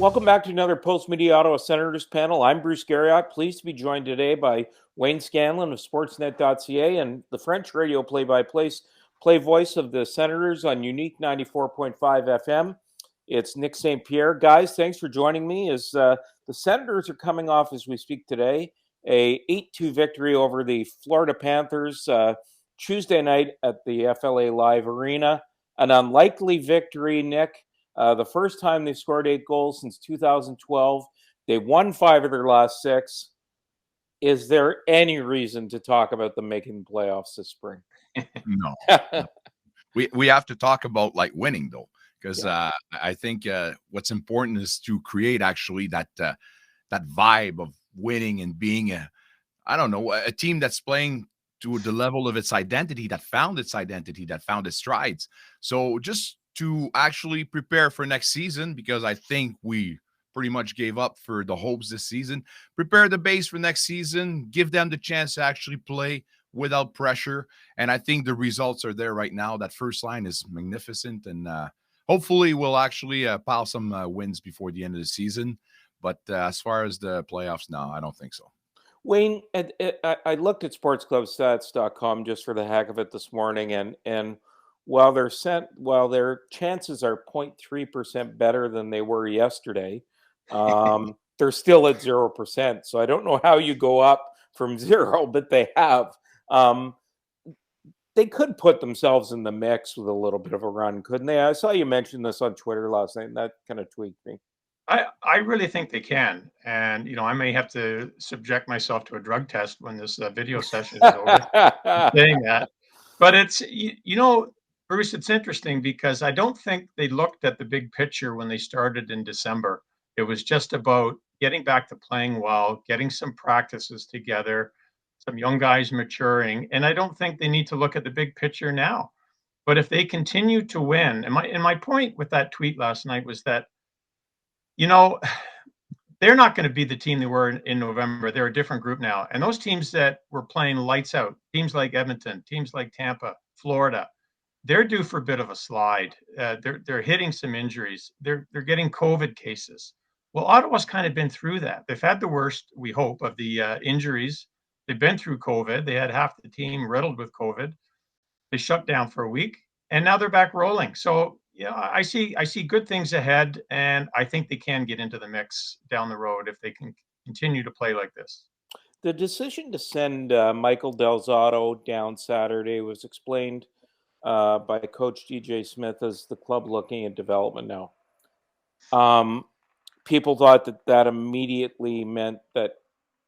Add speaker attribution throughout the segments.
Speaker 1: Welcome back to another Post Media Ottawa Senators panel. I'm Bruce Garrioch, pleased to be joined today by Wayne Scanlan of Sportsnet.ca and the French radio play voice of the Senators on Unique 94.5 FM. It's Nick St-Pierre. Guys, thanks for joining me as the Senators are coming off, as we speak today, a 8-2 victory over the Florida Panthers Tuesday night at the FLA Live Arena. An unlikely victory, Nick. The first time they scored 8 goals since 2012. They won 5 of their last 6. Is there any reason to talk about them making the playoffs this spring?
Speaker 2: No. We have to talk about winning though, because I think what's important is to create actually that vibe of winning and being a team that's playing to the level of its identity, that found its strides. So just to actually prepare for next season, because I think we pretty much gave up for the hopes this season. Prepare the base for next season, give them the chance to actually play without pressure. And I think the results are there right now. That first line is magnificent. And hopefully we'll actually pile some wins before the end of the season. But as far as the playoffs, no, I don't think so.
Speaker 1: Wayne, I looked at sportsclubstats.com just for the heck of it this morning. And while their chances are 0.3% better than they were yesterday, they're still at 0%. So I don't know how you go up from 0, but they have. They could put themselves in the mix with a little bit of a run, couldn't they? I saw you mention this on Twitter last night, and that kind of tweaked me.
Speaker 3: I really think they can. And, I may have to subject myself to a drug test when this video session is over saying that. But it's, Bruce, it's interesting because I don't think they looked at the big picture when they started in December. It was just about getting back to playing well, getting some practices together, some young guys maturing. And I don't think they need to look at the big picture now. But if they continue to win, and my point with that tweet last night was that, they're not going to be the team they were in November. They're a different group now. And those teams that were playing lights out, teams like Edmonton, teams like Tampa, Florida, they're due for a bit of a slide. They're hitting some injuries. They're getting COVID cases. Well, Ottawa's kind of been through that. They've had the worst, we hope, of the injuries. They've been through COVID. They had half the team riddled with COVID. They shut down for a week, and now they're back rolling. So, I see good things ahead, and I think they can get into the mix down the road if they can continue to play like this.
Speaker 1: The decision to send Michael Del Zotto down Saturday was explained by Coach DJ Smith as the club looking at development now. People thought that immediately meant that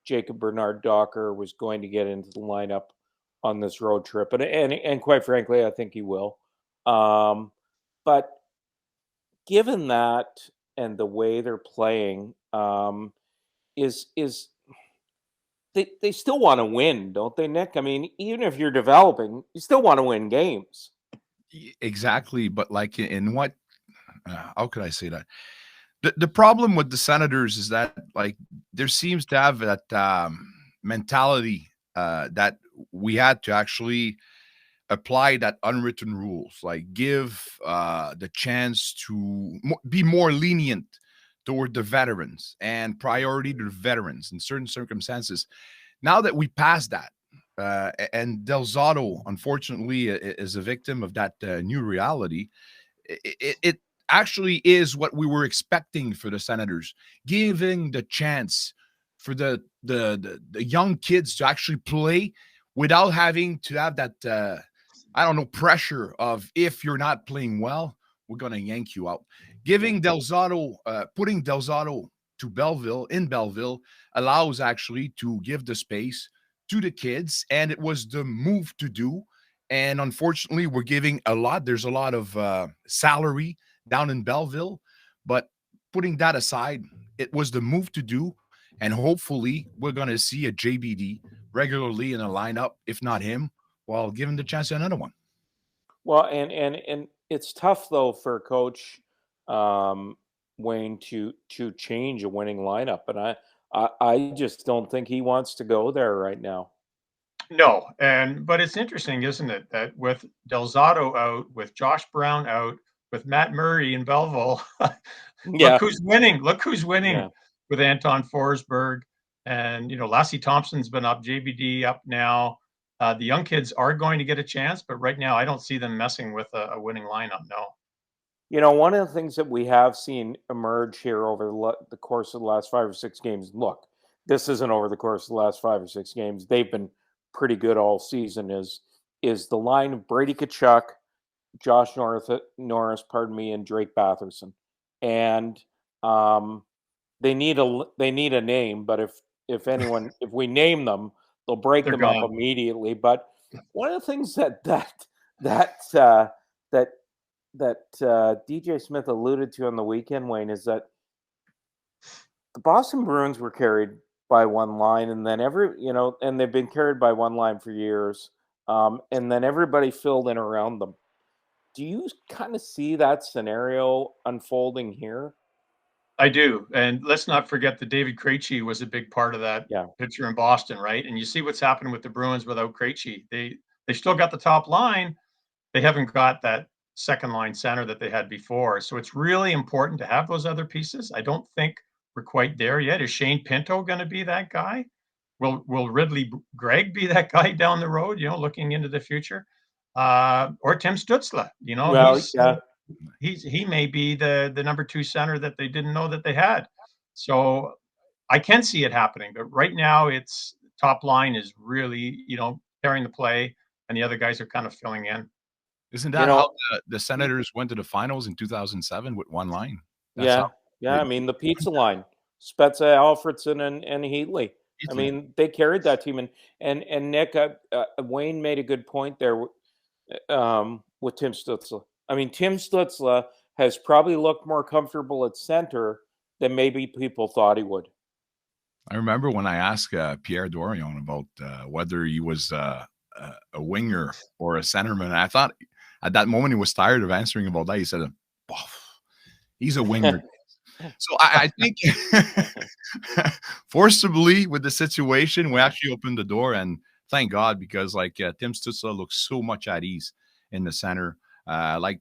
Speaker 1: Jacob Bernard-Docker was going to get into the lineup on this road trip, and quite frankly, I think he will. But given that and the way they're playing, they still want to win, don't they, Nick? I mean, even if you're developing, you still want to win games.
Speaker 2: Exactly, but in what? How could I say that? The problem with the Senators is that there seems to have that mentality that we had to actually apply that unwritten rules, give the chance to be more lenient toward the veterans and priority to the veterans in certain circumstances. Now that we passed that, and Del Zotto, unfortunately, is a victim of that new reality, it actually is what we were expecting for the Senators, giving the chance for the young kids to actually play without having to have that pressure of, if you're not playing well, we're going to yank you out. Giving Del Zotto, putting Del Zotto to Belleville allows actually to give the space to the kids, and it was the move to do. And unfortunately, we're giving a lot. There's a lot of salary down in Belleville, but putting that aside, it was the move to do. And hopefully, we're going to see a JBD regularly in a lineup, if not him, while giving the chance to another one.
Speaker 1: Well, and it's tough though for Coach Wayne to change a winning lineup, and I just don't think he wants to go there right now.
Speaker 3: No, but it's interesting, isn't it, that with Del Zotto out, with Josh Brown out, with Matt Murray in Belleville.
Speaker 1: Yeah.
Speaker 3: Look who's winning. Look who's winning
Speaker 1: Yeah.
Speaker 3: with Anton Forsberg. And, Lassie Thompson's been up, JBD up now. The young kids are going to get a chance, but right now I don't see them messing with a winning lineup. No.
Speaker 1: One of the things that we have seen emerge here over the course of the last 5 or 6 games, look, this isn't over the course of the last 5 or 6 games. They've been pretty good all season. Is the line of Brady Tkachuk, Josh Norris, and Drake Batherson, and they need a name. But if we name them, they'll break
Speaker 3: They're
Speaker 1: them
Speaker 3: gone.
Speaker 1: up immediately. But one of the things that DJ Smith alluded to on the weekend, Wayne, is that the Boston Bruins were carried by one line, and then and they've been carried by one line for years, and then everybody filled in around them. Do you kind of see that scenario unfolding here?
Speaker 3: I do. And let's not forget that David Krejci was a big part of that picture in Boston, right? And you see what's happened with the Bruins without Krejci. They still got the top line. They haven't got that second line center that they had before. So it's really important to have those other pieces. I don't think we're quite there yet. Is Shane Pinto going to be that guy? Will Ridley Gregg be that guy down the road, looking into the future? Or Tim Stützle, he may be the number 2 center that they didn't know that they had. So I can see it happening, but right now it's top line is really, carrying the play, and the other guys are kind of filling in.
Speaker 2: Isn't that how the Senators went to the finals in 2007 with one line?
Speaker 1: That's I mean, the pizza line, Spezza, Alfredson, and Heatley. I mean, they carried that team. And Nick, Wayne made a good point there with Tim Stützle. I mean, Tim Stützle has probably looked more comfortable at center than maybe people thought he would.
Speaker 2: I remember when I asked Pierre Dorion about whether he was a winger or a centerman. I thought at that moment he was tired of answering about that. He said, he's a winger. So I think forcibly with the situation, we actually opened the door, and thank God, because Tim Stützle looks so much at ease in the center. DJ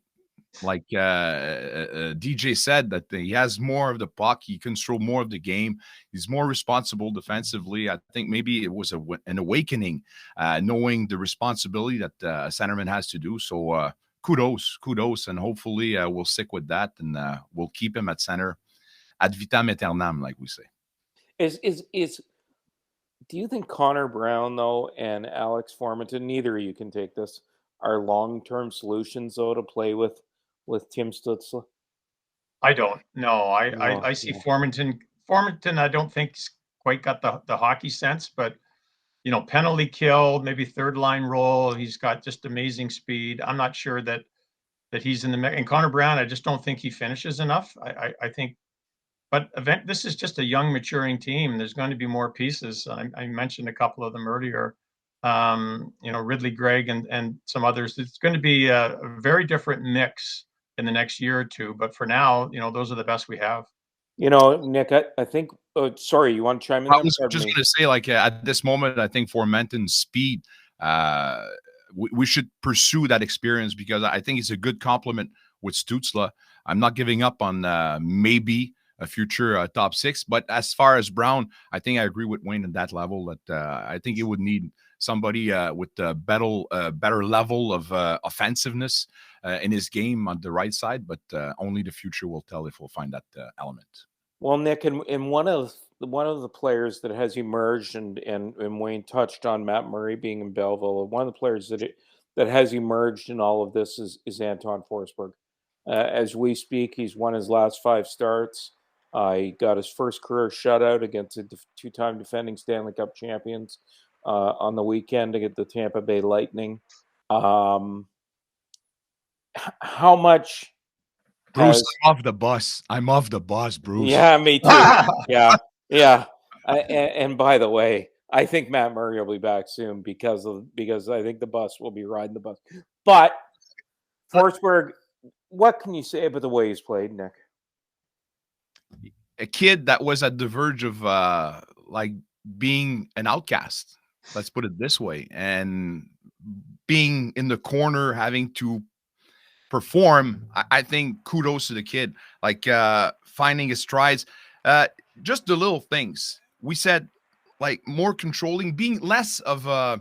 Speaker 2: said, that he has more of the puck. He controls more of the game. He's more responsible defensively. I think maybe it was an awakening, knowing the responsibility that a centerman has to do. So kudos, and hopefully we'll stick with that, and we'll keep him at center ad vitam aeternam, like we say.
Speaker 1: Do you think Connor Brown, though, and Alex Formenton, neither of you can take this, are long-term solutions, though, to play with Tim Stützle?
Speaker 3: I don't. No, I see Formenton. Formenton, I don't think he's quite got the hockey sense, but penalty kill, maybe third line role. He's got just amazing speed. I'm not sure that he's in the mix. And Connor Brown, I just don't think he finishes enough. I think, but this is just a young, maturing team. There's going to be more pieces. I mentioned a couple of them earlier. Ridley Gregg and some others. It's going to be a very different mix in the next year or two. But for now, those are the best we have.
Speaker 1: Nick, I think. Sorry, you want to chime in?
Speaker 2: I was just going to say, at this moment, I think Formenton's speed, we should pursue that experience, because I think it's a good complement with Stützle. I'm not giving up on maybe a future top 6, but as far as Brown, I think I agree with Wayne at that level, that I think it would need somebody with a better level of offensive-ness in his game on the right side, but only the future will tell if we'll find that element.
Speaker 1: Well, Nick, and one of the players that has emerged, and Wayne touched on Matt Murray being in Belleville, one of the players that has emerged in all of this is Anton Forsberg. As we speak, he's won his last 5 starts. He got his first career shutout against the 2-time defending Stanley Cup champions on the weekend against the Tampa Bay Lightning. How much?
Speaker 2: Bruce, I'm off the bus. I'm off the bus, Bruce.
Speaker 1: Yeah, me too. yeah. And by the way, I think Matt Murray will be back soon because I think the bus will be riding the bus. But Forsberg, what can you say about the way he's played, Nick?
Speaker 2: A kid that was at the verge of being an outcast. Let's put it this way, and being in the corner, having to perform, I think kudos to the kid, like finding his strides. Just the little things. We said, like, more controlling, being less of a,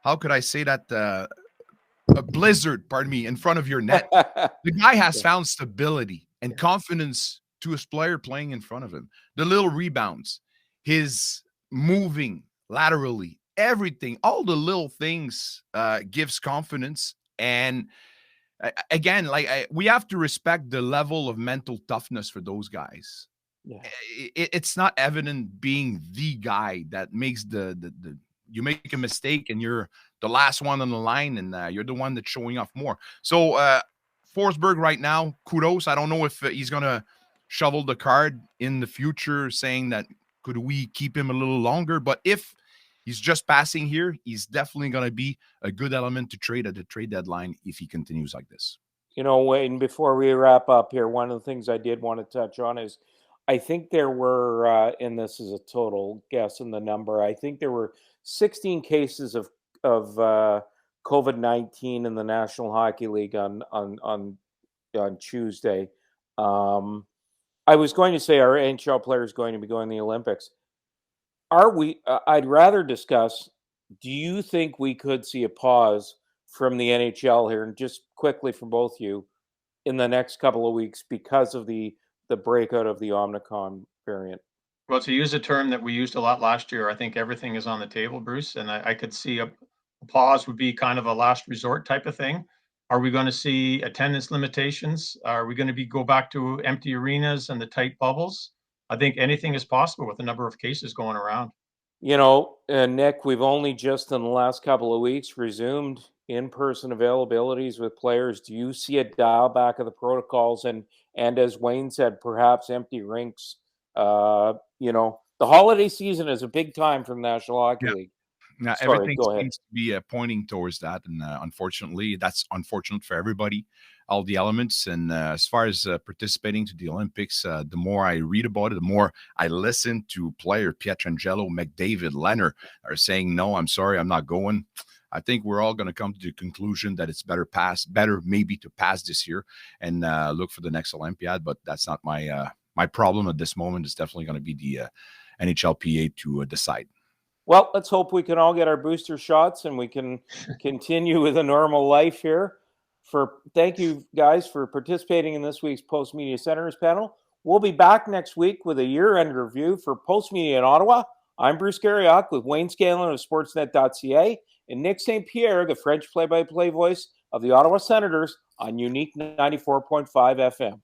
Speaker 2: how could I say that, a blizzard, pardon me, in front of your net. The guy has found stability and confidence to his player playing in front of him. The little rebounds, his moving laterally, everything, all the little things gives confidence. And again, like, we have to respect the level of mental toughness for those guys.
Speaker 1: Yeah.
Speaker 2: It's not evident being the guy that makes the you make a mistake and you're the last one on the line, and you're the one that's showing off more. So Forsberg right now, kudos. I don't know if he's gonna shovel the card in the future, saying that could we keep him a little longer, but if he's just passing here, he's definitely going to be a good element to trade at the trade deadline if he continues like this.
Speaker 1: You know, Wayne, before we wrap up here, one of the things I did want to touch on is I think there were, and this is a total guess in the number, I think there were 16 cases of COVID-19 in the National Hockey League on Tuesday. I was going to say our NHL players going to be going to the Olympics. Are we? I'd rather discuss. Do you think we could see a pause from the NHL here, and just quickly from both you, in the next couple of weeks because of the breakout of the Omicron variant?
Speaker 3: Well, to use a term that we used a lot last year, I think everything is on the table, Bruce, and I could see a pause would be kind of a last resort type of thing. Are we going to see attendance limitations? Are we going to go back to empty arenas and the tight bubbles? I think anything is possible with the number of cases going around.
Speaker 1: You know, Nick, we've only just in the last couple of weeks resumed in-person availabilities with players. Do you see a dial back of the protocols and as Wayne said, perhaps empty rinks? You know, the holiday season is a big time for the National Hockey League.
Speaker 2: Now,
Speaker 1: Sorry,
Speaker 2: everything
Speaker 1: go ahead.
Speaker 2: seems to be pointing towards that, and unfortunately, that's unfortunate for everybody, all the elements. And as far as participating to the Olympics, the more I read about it, the more I listen to player Pietrangelo, McDavid, Leonard are saying, no, I'm sorry, I'm not going. I think we're all going to come to the conclusion that it's better maybe to pass this year and look for the next Olympiad. But that's not my problem at this moment. It's definitely going to be the NHLPA to decide.
Speaker 1: Well, let's hope we can all get our booster shots and we can continue with a normal life here. Thank you guys for participating in this week's Post Media Senators panel. We'll be back next week with a year-end review for Post Media in Ottawa. I'm Bruce Garrioch with Wayne Scanlan of Sportsnet.ca and Nick St-Pierre, the French play-by-play voice of the Ottawa Senators on Unique 94.5 FM.